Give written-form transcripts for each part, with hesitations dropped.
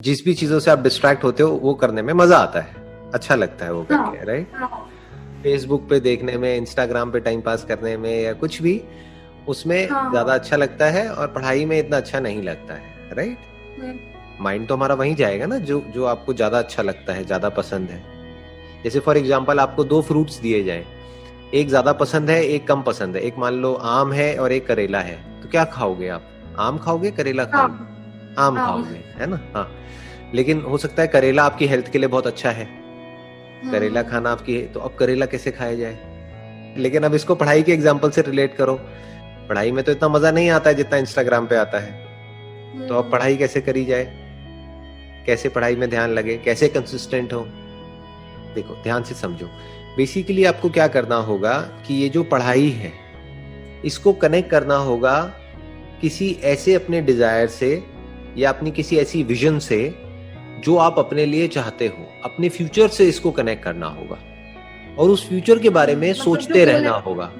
जिस भी चीजों से आप डिस्ट्रैक्ट होते हो वो करने में मजा आता है, अच्छा लगता है वो करके, राइट? फेसबुक पे देखने में, इंस्टाग्राम पे टाइम पास करने में या कुछ भी, उसमें ज्यादा अच्छा लगता है और पढ़ाई में इतना अच्छा नहीं लगता है, राइट? माइंड तो हमारा वहीं जाएगा ना जो जो आपको ज्यादा अच्छा लगता है, ज्यादा पसंद है। जैसे फॉर एग्जांपल आपको दो फ्रूट्स दिए जाएं, एक ज्यादा पसंद है, एक कम पसंद है। एक मान लो आम है और एक करेला है, तो क्या खाओगे आप? आम खाओगे, करेला खाओगे? आम खाओगे, है ना? हाँ। लेकिन हो सकता है करेला आपकी हेल्थ के लिए बहुत अच्छा है, करेला खाना आपकी, तो अब करेला कैसे खाया जाए? लेकिन अब इसको पढ़ाई के एग्जाम्पल से रिलेट करो। पढ़ाई में तो इतना मजा नहीं आता है जितना इंस्टाग्राम पे आता है, तो अब पढ़ाई कैसे करी जाए? कैसे पढ़ाई में ध्यान लगे, कैसे कंसिस्टेंट हो? देखो ध्यान से समझो। बेसिकली आपको क्या करना होगा कि ये जो पढ़ाई है इसको कनेक्ट करना होगा किसी ऐसे अपने डिजायर से या अपनी किसी ऐसी विजन से जो आप अपने लिए चाहते हो। अपने फ्यूचर से इसको कनेक्ट करना होगा और उस फ्यूचर के बारे में सोचते रहना होगा।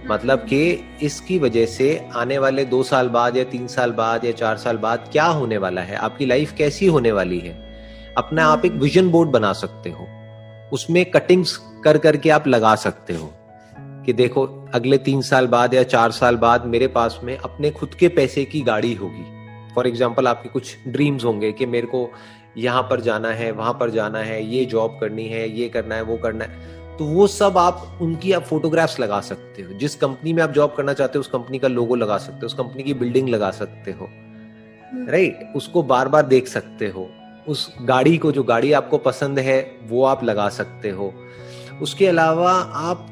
मतलब कि इसकी वजह से आने वाले 2 साल बाद या 3 साल बाद या 4 साल बाद क्या होने वाला है, आपकी लाइफ कैसी होने वाली है। अपना आप एक विजन बोर्ड बना सकते हो, उसमें कटिंग्स कर करके आप लगा सकते हो कि देखो अगले 3 साल बाद या 4 साल बाद मेरे पास में अपने खुद के पैसे की गाड़ी होगी। फॉर एग्जाम्पल आपके कुछ ड्रीम्स होंगे कि मेरे को यहाँ पर जाना है, वहां पर जाना है, ये जॉब करनी है, ये करना है, वो करना है। तो वो सब आप उनकी आप फोटोग्राफ्स लगा सकते हो। जिस कंपनी में आप जॉब करना चाहते हो उस कंपनी का लोगो लगा सकते हो, उस कंपनी की बिल्डिंग लगा सकते हो, राइट? उसको बार बार देख सकते हो। उस गाड़ी को, जो गाड़ी आपको पसंद है वो आप लगा सकते हो। उसके अलावा आप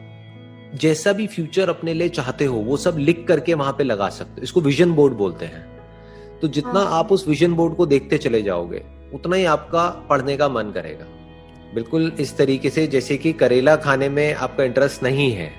जैसा भी फ्यूचर अपने लिए चाहते हो वो सब लिख करके वहां पे लगा सकते हो। इसको विजन बोर्ड बोलते हैं। तो जितना आप उस विजन बोर्ड को देखते चले जाओगे उतना ही आपका पढ़ने का मन करेगा। बिल्कुल इस तरीके से जैसे कि करेला खाने में आपका इंटरेस्ट नहीं है,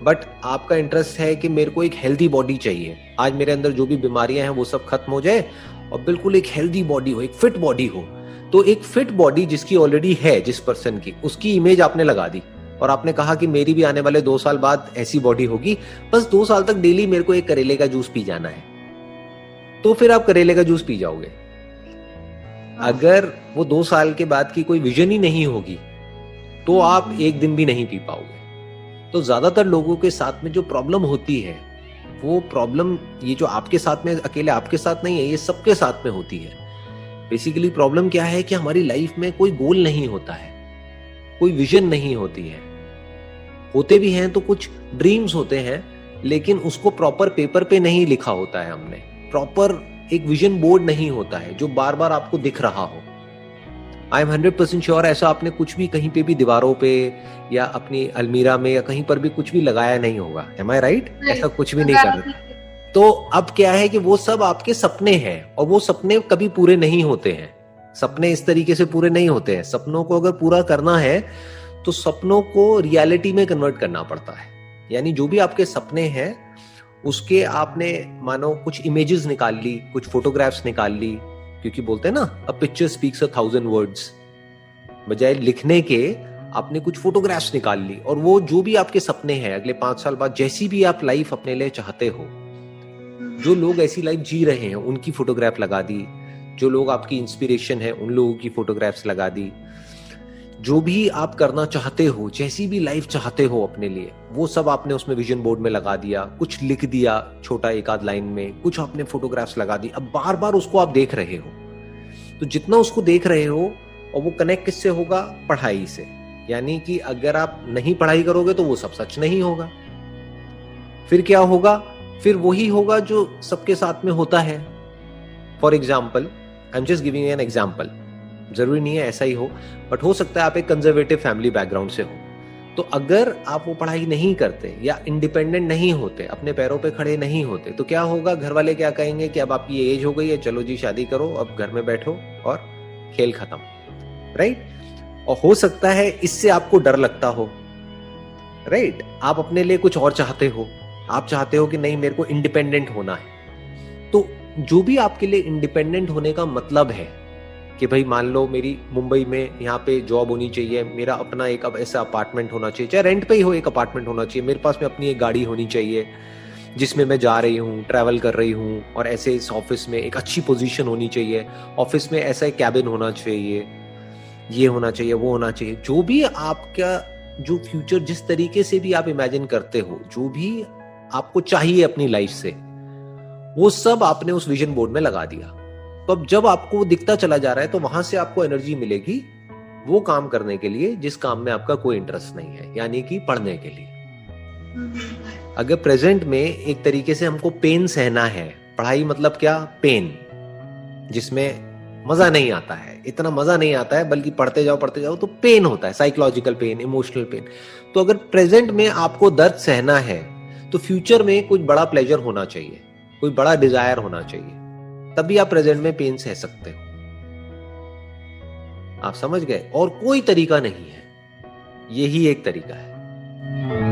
बट आपका इंटरेस्ट है कि मेरे को एक हेल्दी बॉडी चाहिए, आज मेरे अंदर जो भी बीमारियां हैं वो सब खत्म हो जाए और बिल्कुल एक हेल्दी बॉडी हो, एक फिट बॉडी हो। तो एक फिट बॉडी जिसकी ऑलरेडी है, जिस पर्सन की, उसकी इमेज आपने लगा दी और आपने कहा कि मेरी भी आने वाले 2 साल बाद ऐसी बॉडी होगी, बस 2 साल तक डेली मेरे को एक करेले का जूस पी जाना है। तो फिर आप करेले का जूस पी जाओगे। अगर वो 2 साल के बाद की कोई विजन ही नहीं होगी तो आप एक दिन भी नहीं पी पाओगे। तो ज्यादातर लोगों के साथ में जो प्रॉब्लम होती है वो प्रॉब्लम, ये जो आपके साथ में, अकेले आपके साथ नहीं है, ये सबके साथ में होती है। बेसिकली प्रॉब्लम क्या है कि हमारी लाइफ में कोई गोल नहीं होता है, कोई विजन नहीं होती है। होते भी हैं तो कुछ ड्रीम्स होते हैं, लेकिन उसको प्रॉपर पेपर पे नहीं लिखा होता है हमने। प्रॉपर एक विजन बोर्ड नहीं होता है जो बार बार आपको दिख रहा हो। आई एम 100% श्योर ऐसा आपने कुछ भी कहीं पे भी दीवारों पे या अपनी अलमीरा में या कहीं पर भी कुछ भी लगाया नहीं होगा। एम आई राइट? ऐसा कुछ भी नहीं कर रहे। तो अब क्या है कि वो सब आपके सपने हैं और वो सपने कभी पूरे नहीं होते हैं। सपने इस तरीके से पूरे नहीं होते हैं। सपनों को अगर पूरा करना है तो सपनों को रियलिटी में कन्वर्ट करना पड़ता है। यानी जो भी आपके सपने हैं उसके आपने मानो कुछ इमेजेस निकाल ली, कुछ फोटोग्राफ्स निकाल ली, क्योंकि बोलते हैं ना, अ पिक्चर स्पीक्स 1,000 वर्ड्स। बजाय लिखने के आपने कुछ फोटोग्राफ्स निकाल ली और वो जो भी आपके सपने हैं अगले 5 साल बाद, जैसी भी आप लाइफ अपने लिए चाहते हो, जो लोग ऐसी लाइफ जी रहे हैं उनकी फोटोग्राफ लगा दी, जो लोग आपकी इंस्पिरेशन है उन लोगों की फोटोग्राफ्स लगा दी। जो भी आप करना चाहते हो, जैसी भी लाइफ चाहते हो अपने लिए, वो सब आपने उसमें विजन बोर्ड में लगा दिया, कुछ लिख दिया छोटा एक आध लाइन में, कुछ आपने फोटोग्राफ्स लगा दी। अब बार बार उसको आप देख रहे हो। तो जितना उसको देख रहे हो, और वो कनेक्ट किससे होगा? पढ़ाई से। यानी कि अगर आप नहीं पढ़ाई करोगे तो वो सब सच नहीं होगा। फिर क्या होगा? फिर वही होगा जो सबके साथ में होता है। For example, I am just giving an example, जरूरी नहीं है ऐसा ही हो, बट हो सकता है आप एक कंजर्वेटिव फैमिली बैकग्राउंड से हो। तो अगर आप वो पढ़ाई नहीं करते या इंडिपेंडेंट नहीं होते, अपने पैरों पे खड़े नहीं होते, तो क्या होगा? घर वाले क्या कहेंगे कि अब आपकी एज हो गई है, चलो जी शादी करो, अब घर में बैठो और खेल खत्म, राइट? और हो सकता है इससे आपको डर लगता हो, राइट? आप अपने लिए कुछ और चाहते हो, आप चाहते हो कि नहीं मेरे को इंडिपेंडेंट होना है। तो जो भी आपके लिए इंडिपेंडेंट होने का मतलब है कि भाई मान लो मेरी मुंबई में यहाँ पे जॉब होनी चाहिए, मेरा अपना एक अब ऐसा अपार्टमेंट होना चाहिए, चाहे रेंट पे ही हो, एक अपार्टमेंट होना चाहिए, मेरे पास में अपनी एक गाड़ी होनी चाहिए, जिसमें मैं जा रही हूँ, ट्रैवल कर रही हूँ, और ऐसे इस ऑफिस में एक अच्छी पोजीशन होनी चाहिए, ऑफिस में ऐसा एक कैबिन होना चाहिए, ये होना चाहिए, वो होना चाहिए। जो भी आपका जो फ्यूचर जिस तरीके से भी आप इमेजिन करते हो, जो भी आपको चाहिए अपनी लाइफ से, वो सब आपने उस विजन बोर्ड में लगा दिया। तो अब जब आपको वो दिखता चला जा रहा है तो वहां से आपको एनर्जी मिलेगी वो काम करने के लिए जिस काम में आपका कोई इंटरेस्ट नहीं है, यानी कि पढ़ने के लिए। अगर प्रेजेंट में एक तरीके से हमको पेन सहना है, पढ़ाई मतलब क्या, पेन, जिसमें मजा नहीं आता है, इतना मजा नहीं आता है, बल्कि पढ़ते जाओ तो पेन होता है, साइकोलॉजिकल पेन, इमोशनल पेन। तो अगर प्रेजेंट में आपको दर्द सहना है तो फ्यूचर में कुछ बड़ा प्लेजर होना चाहिए, कोई बड़ा डिजायर होना चाहिए, तभी आप प्रेजेंट में पेन सह सकते हो। आप समझ गए? और कोई तरीका नहीं है, यही एक तरीका है।